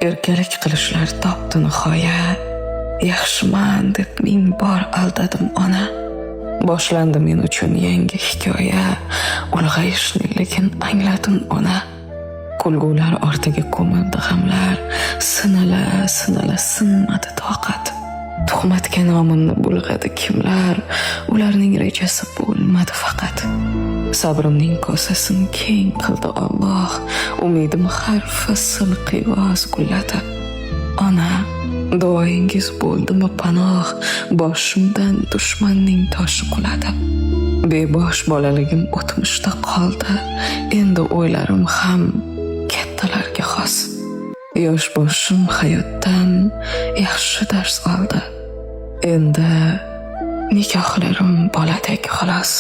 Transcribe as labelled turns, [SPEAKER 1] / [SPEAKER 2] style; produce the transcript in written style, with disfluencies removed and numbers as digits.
[SPEAKER 1] Erkalik qilishlar topdi nihoya. Yaxshiman deb ming bor aldadim ona. Boshlandi men uchun yangi hikoya. Ulg'ayishni lekin angladim ona. Kulgular ortiga ko'mildi g'amlar. Sinala sinmadi toqat. Tuhmatga nomimni bulg'adi kimlar. Ularning rejasi bo'lmadi faqat. Sabrimning kosasini keng qildi Alloh. Umidim har fasl qiyoz gulladi. Ona, duoyingiz bo'ldimi panoh, boshimdan dushmanning toshi quladi. Bebosh bolaligim o'tmishda qoldi, endi o'ylarim ham kattalarga xos. Yosh boshim hayotdan yaxshi dars oldi. Endi nikohlarim boladek xolos.